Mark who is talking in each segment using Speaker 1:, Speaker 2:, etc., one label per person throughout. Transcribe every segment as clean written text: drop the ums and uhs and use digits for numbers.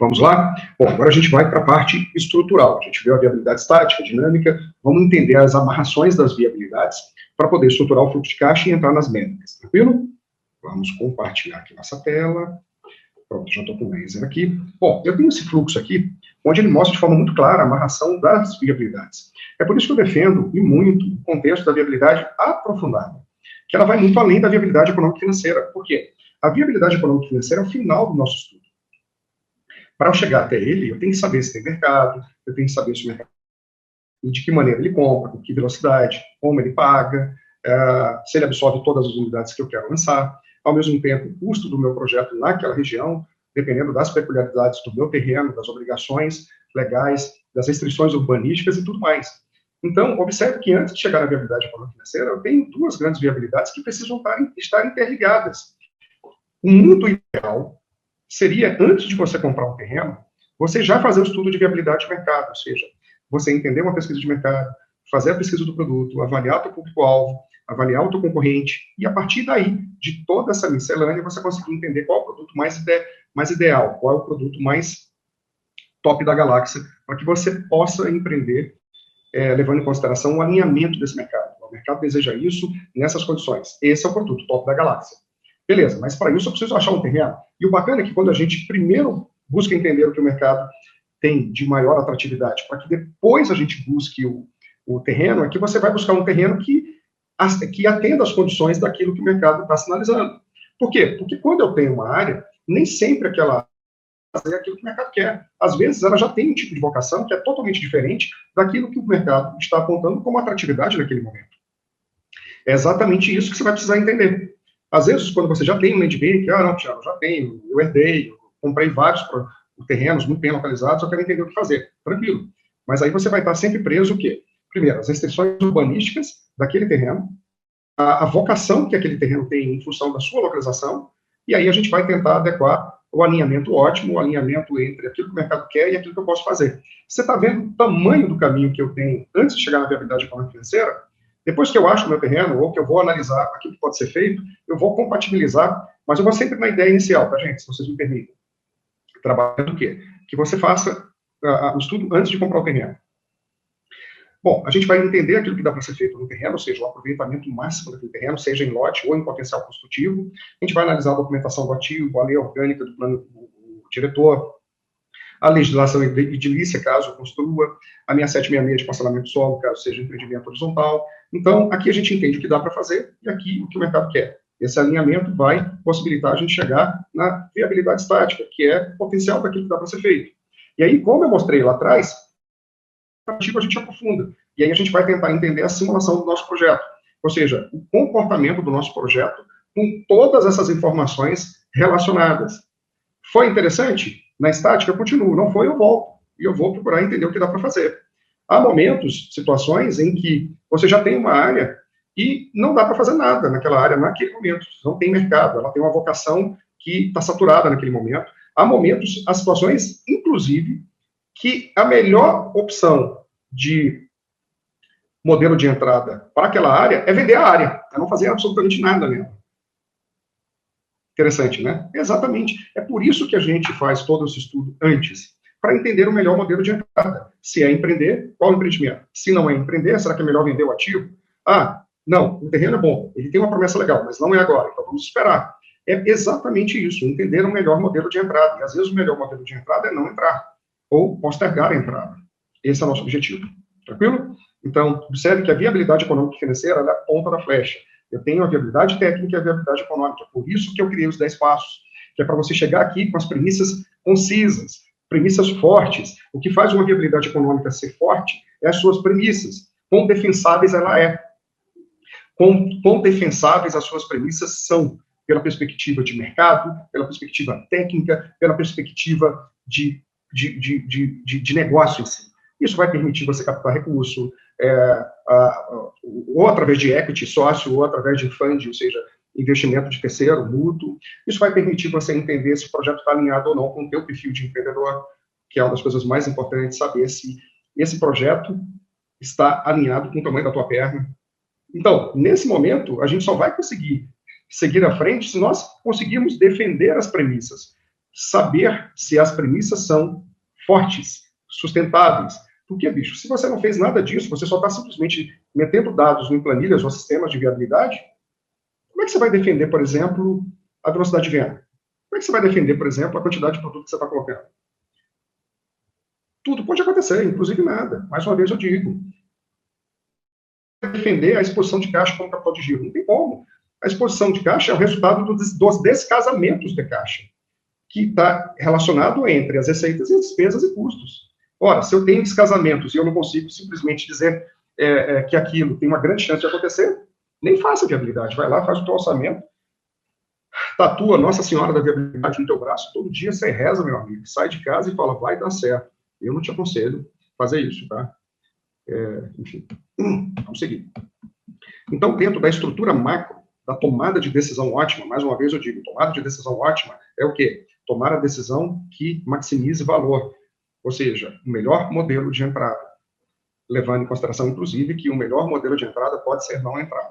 Speaker 1: Vamos lá? Bom, agora a gente vai para a parte estrutural. A gente viu a viabilidade estática, dinâmica, vamos entender as amarrações das viabilidades para poder estruturar o fluxo de caixa e entrar nas métricas, tranquilo? Vamos compartilhar aqui nossa tela. Pronto, já estou com o laser aqui. Bom, eu tenho esse fluxo aqui, onde ele mostra de forma muito clara a amarração das viabilidades. É por isso que eu defendo, e muito, o contexto da viabilidade aprofundada, que ela vai muito além da viabilidade econômica e financeira. Por quê? A viabilidade econômica e financeira é o final do nosso estudo. Para eu chegar até ele, eu tenho que saber se tem mercado, eu tenho que saber se o mercado, de que maneira ele compra, com que velocidade, como ele paga, se ele absorve todas as unidades que eu quero lançar, ao mesmo tempo o custo do meu projeto naquela região, dependendo das peculiaridades do meu terreno, das obrigações legais, das restrições urbanísticas e tudo mais. Então, observe que antes de chegar na viabilidade econômica e financeira, eu tenho duas grandes viabilidades que precisam estar interligadas. O mundo ideal seria, antes de você comprar um terreno, você já fazer o estudo de viabilidade de mercado, ou seja, você entender uma pesquisa de mercado, fazer a pesquisa do produto, avaliar o teu público-alvo, avaliar o teu concorrente, e a partir daí, de toda essa miscelânea, você conseguir entender qual é o produto mais ideal, qual é o produto mais top da galáxia, para que você possa empreender, levando em consideração o alinhamento desse mercado. O mercado deseja isso nessas condições. Esse é o produto top da galáxia. Beleza, mas para isso eu preciso achar um terreno. E o bacana é que quando a gente primeiro busca entender o que o mercado tem de maior atratividade, para que depois a gente busque o terreno, é que você vai buscar um terreno que atenda às condições daquilo que o mercado está sinalizando. Por quê? Porque quando eu tenho uma área, nem sempre aquela fazer aquilo que o mercado quer. Às vezes ela já tem um tipo de vocação que é totalmente diferente daquilo que o mercado está apontando como atratividade naquele momento. É exatamente isso que você vai precisar entender. Às vezes, quando você já tem um land bank, não, Thiago, eu já tenho, eu herdei, eu comprei vários terrenos muito bem localizados, eu quero entender o que fazer. Tranquilo. Mas aí você vai estar sempre preso o quê? Primeiro, as restrições urbanísticas daquele terreno, a vocação que aquele terreno tem em função da sua localização, e aí a gente vai tentar adequar o alinhamento ótimo, o alinhamento entre aquilo que o mercado quer e aquilo que eu posso fazer. Você está vendo o tamanho do caminho que eu tenho antes de chegar na viabilidade econômica e financeira? Depois que eu acho o meu terreno, ou que eu vou analisar aquilo que pode ser feito, eu vou compatibilizar, mas eu vou sempre na ideia inicial, tá, gente? Se vocês me permitem. Trabalhando o quê? Que você faça o estudo antes de comprar o terreno. Bom, a gente vai entender aquilo que dá para ser feito no terreno, ou seja, o aproveitamento máximo daquele terreno, seja em lote ou em potencial construtivo. A gente vai analisar a documentação do ativo, a lei orgânica do plano do diretor, a legislação edilícia, caso eu construa, a minha 766 de parcelamento de solo, caso seja empreendimento horizontal. Então, aqui a gente entende o que dá para fazer e aqui o que o mercado quer. Esse alinhamento vai possibilitar a gente chegar na viabilidade estática, que é o potencial daquilo que dá para ser feito. E aí, como eu mostrei lá atrás, a gente aprofunda. E aí a gente vai tentar entender a simulação do nosso projeto. Ou seja, o comportamento do nosso projeto com todas essas informações relacionadas. Foi interessante? Na estática, eu continuo. Não foi, eu volto. E eu vou procurar entender o que dá para fazer. Há momentos, situações, em que você já tem uma área e não dá para fazer nada naquela área naquele momento. Não tem mercado. Ela tem uma vocação que está saturada naquele momento. Há momentos, há situações, inclusive, que a melhor opção de modelo de entrada para aquela área é vender a área, é não fazer absolutamente nada nela. Interessante, né? Exatamente. É por isso que a gente faz todo esse estudo antes, para entender o melhor modelo de entrada. Se é empreender, qual empreendimento? Se não é empreender, será que é melhor vender o ativo? Não, o terreno é bom, ele tem uma promessa legal, mas não é agora, então vamos esperar. É exatamente isso, entender o melhor modelo de entrada. E às vezes o melhor modelo de entrada é não entrar, ou postergar a entrada. Esse é o nosso objetivo. Tranquilo? Então, observe que a viabilidade econômica e financeira é a ponta da flecha. Eu tenho a viabilidade técnica e a viabilidade econômica. Por isso que eu criei os 10 passos, que é para você chegar aqui com as premissas concisas, premissas fortes. O que faz uma viabilidade econômica ser forte é as suas premissas. Quão defensáveis ela é. Quão defensáveis as suas premissas são, pela perspectiva de mercado, pela perspectiva técnica, pela perspectiva de negócio em si. Isso vai permitir você captar recurso, ou através de equity, sócio, ou através de fund, ou seja, investimento de terceiro, mútuo. Isso vai permitir você entender se o projeto está alinhado ou não com o teu perfil de empreendedor, que é uma das coisas mais importantes, saber se esse projeto está alinhado com o tamanho da tua perna. Então, nesse momento, a gente só vai conseguir seguir à frente se nós conseguirmos defender as premissas. saber se as premissas são fortes, sustentáveis. Porque, bicho, se você não fez nada disso, você só está simplesmente metendo dados em planilhas ou sistemas de viabilidade, como é que você vai defender, por exemplo, a velocidade de venda? Como é que você vai defender, por exemplo, a quantidade de produto que você está colocando? Tudo pode acontecer, inclusive nada. Mais uma vez eu digo. Defender a exposição de caixa como capital de giro. Não tem como. A exposição de caixa é o resultado dos descasamentos de caixa, que está relacionado entre as receitas e as despesas e custos. Ora, se eu tenho descasamentos e eu não consigo simplesmente dizer que aquilo tem uma grande chance de acontecer, nem faça viabilidade. Vai lá, faz o teu orçamento, tatua Nossa Senhora da Viabilidade no teu braço, todo dia você reza, meu amigo, sai de casa e fala, vai dar certo. Eu não te aconselho fazer isso, tá? Enfim, vamos seguir. Então, dentro da estrutura macro, da tomada de decisão ótima, mais uma vez eu digo, tomada de decisão ótima é o quê? Tomar a decisão que maximize valor, ou seja, o melhor modelo de entrada, levando em consideração, inclusive, que o melhor modelo de entrada pode ser não entrada.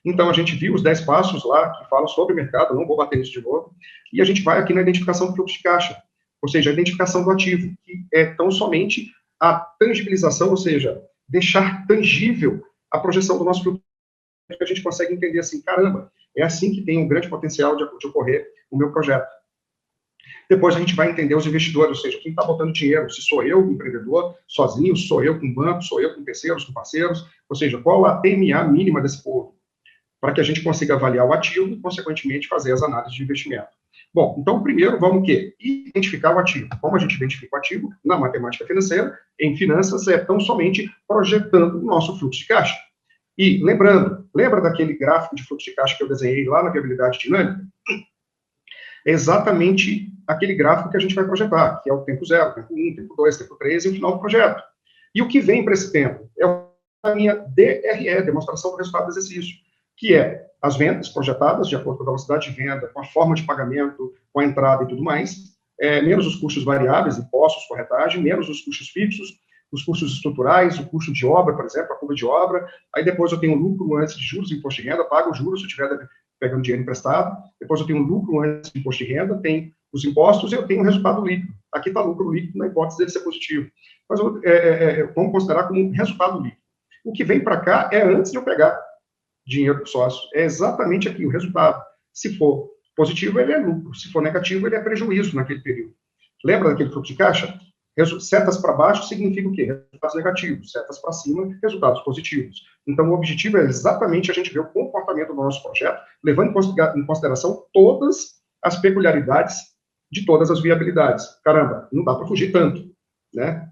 Speaker 1: Então, a gente viu os 10 passos lá que falam sobre o mercado, não vou bater nisso de novo, e a gente vai aqui na identificação do fluxo de caixa, ou seja, a identificação do ativo, que é tão somente a tangibilização, ou seja, deixar tangível a projeção do nosso fluxo, que a gente consegue entender assim, caramba, é assim que tem um grande potencial de ocorrer o meu projeto. Depois a gente vai entender os investidores, ou seja, quem está botando dinheiro, se sou eu, empreendedor, sozinho, sou eu com banco, sou eu com terceiros, com parceiros, ou seja, qual a TMA mínima desse povo, para que a gente consiga avaliar o ativo e, consequentemente, fazer as análises de investimento. Bom, então, primeiro, vamos o quê? Identificar o ativo. Como a gente identifica o ativo? Na matemática financeira, em finanças, é tão somente projetando o nosso fluxo de caixa. E, lembrando, lembra daquele gráfico de fluxo de caixa que eu desenhei lá na viabilidade dinâmica? É exatamente aquele gráfico que a gente vai projetar, que é o tempo 0, tempo 1, tempo 2, tempo 3 e o final do projeto. E o que vem para esse tempo? É a minha DRE, demonstração do resultado do exercício, que é as vendas projetadas de acordo com a velocidade de venda, com a forma de pagamento, com a entrada e tudo mais, menos os custos variáveis, impostos, corretagem, menos os custos fixos, os custos estruturais, o custo de obra, por exemplo, a curva de obra, aí depois eu tenho lucro antes de juros e imposto de renda, pago os juros se eu estiver pegando dinheiro emprestado, depois eu tenho lucro antes de imposto de renda, tem os impostos e eu tenho o resultado líquido. Aqui está lucro líquido na hipótese dele ser positivo. Mas vamos considerar como resultado líquido. O que vem para cá é antes de eu pegar dinheiro do sócio. É exatamente aqui o resultado. Se for positivo, ele é lucro. Se for negativo, ele é prejuízo naquele período. Lembra daquele fluxo de caixa? Setas para baixo significa o quê? Resultados negativos. Setas para cima, resultados positivos. Então, o objetivo é exatamente a gente ver o comportamento do nosso projeto, levando em consideração todas as peculiaridades de todas as viabilidades. Caramba, não dá para fugir tanto, né?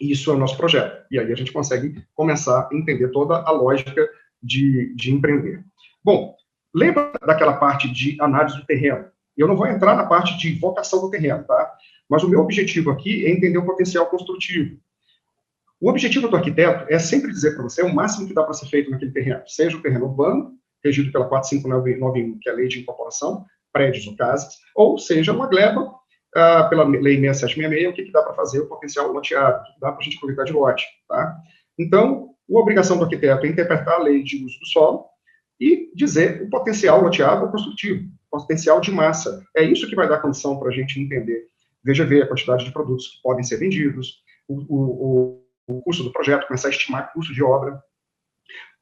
Speaker 1: Isso é o nosso projeto. E aí a gente consegue começar a entender toda a lógica de empreender. Bom, lembra daquela parte de análise do terreno? Eu não vou entrar na parte de vocação do terreno, tá? Mas o meu objetivo aqui é entender o potencial construtivo. O objetivo do arquiteto é sempre dizer para você o máximo que dá para ser feito naquele terreno, seja o terreno urbano, regido pela 45991, que é a lei de incorporação, prédios ou casas, ou seja uma gleba, pela lei 6766, o que dá para fazer, o potencial loteado, o que dá para a gente aproveitar de lote, tá? Então, a obrigação do arquiteto é interpretar a lei de uso do solo e dizer o potencial loteado ou construtivo, potencial de massa. É isso que vai dar condição para a gente entender, VGV, a quantidade de produtos que podem ser vendidos, o custo do projeto, começar a estimar custo de obra.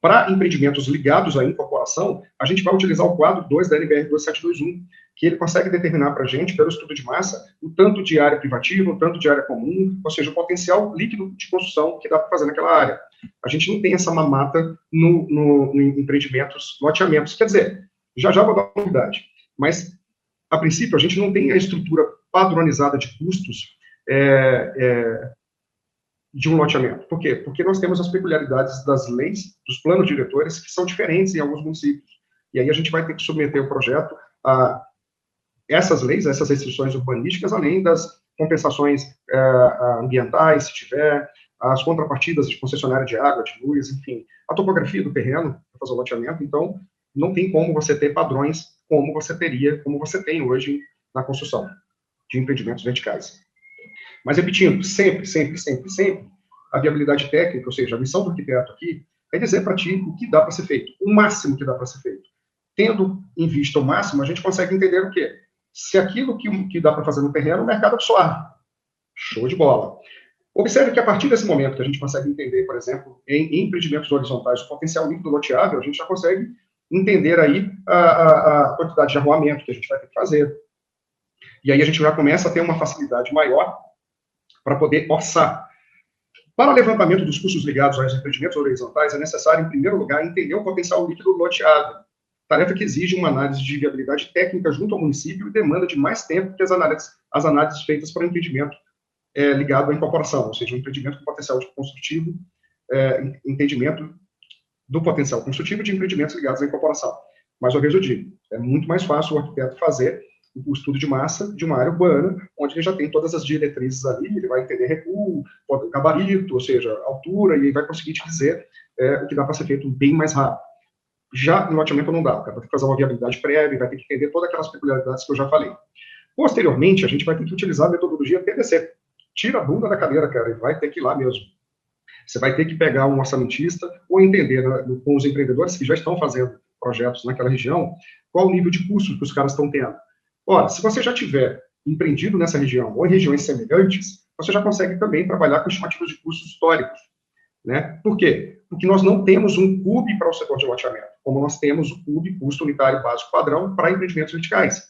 Speaker 1: Para empreendimentos ligados à incorporação, a gente vai utilizar o quadro 2 da NBR 2721, que ele consegue determinar para a gente, pelo estudo de massa, o tanto de área privativa, o tanto de área comum, ou seja, o potencial líquido de construção que dá para fazer naquela área. A gente não tem essa mamata no empreendimentos, loteamentos. Quer dizer, já vou dar uma novidade, mas, a princípio, a gente não tem a estrutura padronizada de custos de um loteamento. Por quê? Porque nós temos as peculiaridades das leis, dos planos diretores, que são diferentes em alguns municípios. E aí a gente vai ter que submeter o projeto a essas leis, a essas restrições urbanísticas, além das compensações ambientais, se tiver, as contrapartidas de concessionária de água, de luz, enfim, a topografia do terreno para fazer o loteamento. Então, não tem como você ter padrões como você tem hoje na construção de empreendimentos verticais. Mas, repetindo, sempre, a viabilidade técnica, ou seja, a missão do arquiteto aqui, é dizer para ti o que dá para ser feito, o máximo que dá para ser feito. Tendo em vista o máximo, a gente consegue entender o quê? Se aquilo que dá para fazer no terreno, o mercado absorve. Show de bola. Observe que a partir desse momento que a gente consegue entender, por exemplo, em empreendimentos horizontais, o potencial líquido loteável, a gente já consegue entender aí a quantidade de arruamento que a gente vai ter que fazer. E aí a gente já começa a ter uma facilidade maior para poder orçar. Para o levantamento dos custos ligados aos empreendimentos horizontais, é necessário, em primeiro lugar, entender o potencial líquido loteável, tarefa que exige uma análise de viabilidade técnica junto ao município e demanda de mais tempo que as análises feitas para o empreendimento ligado à incorporação, ou seja, um empreendimento com potencial construtivo, entendimento do potencial construtivo de empreendimentos ligados à incorporação. Mais uma vez eu digo, é muito mais fácil o arquiteto fazer o estudo de massa de uma área urbana, onde ele já tem todas as diretrizes ali, ele vai entender recuo, gabarito, ou seja, altura, e ele vai conseguir te dizer o que dá para ser feito bem mais rápido. Já no loteamento não dá, o cara vai ter que fazer uma viabilidade prévia, vai ter que entender todas aquelas peculiaridades que eu já falei. Posteriormente, a gente vai ter que utilizar a metodologia PDC. Tira a bunda da cadeira, cara, e vai ter que ir lá mesmo. Você vai ter que pegar um orçamentista ou entender com os empreendedores que já estão fazendo projetos naquela região, qual o nível de custo que os caras estão tendo. Ora, se você já tiver empreendido nessa região ou em regiões semelhantes, você já consegue também trabalhar com estimativas de custos históricos. Né? Por quê? Porque nós não temos um CUB para o setor de loteamento, como nós temos o CUB, custo unitário básico padrão, para empreendimentos verticais.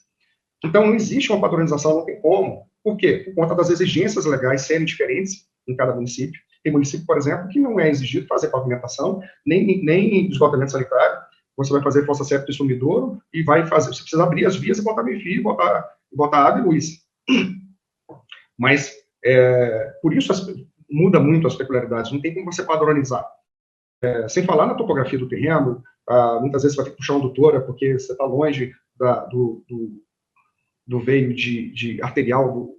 Speaker 1: Então, não existe uma padronização, não tem como. Por quê? Por conta das exigências legais serem diferentes em cada município. Tem município, por exemplo, que não é exigido fazer pavimentação, nem esgotamento sanitário. Você vai fazer fossa séptica e sumidouro e vai fazer. Você precisa abrir as vias e botar meio-fio, botar água e luz. Mas, por isso, muda muito as peculiaridades. Não tem como você padronizar. Sem falar na topografia do terreno, muitas vezes você vai ter que puxar uma adutora porque você está longe do veio de arterial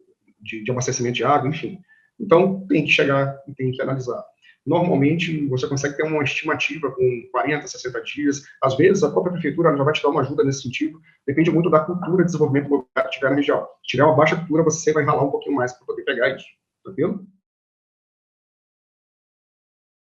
Speaker 1: de abastecimento de água, enfim. Então, tem que chegar e tem que analisar. Normalmente, você consegue ter uma estimativa com 40, 60 dias. Às vezes, a própria prefeitura já vai te dar uma ajuda nesse sentido. Depende muito da cultura de desenvolvimento imobiliário que tiver na região. Se tiver uma baixa cultura, você vai ralar um pouquinho mais para poder pegar isso. Tranquilo?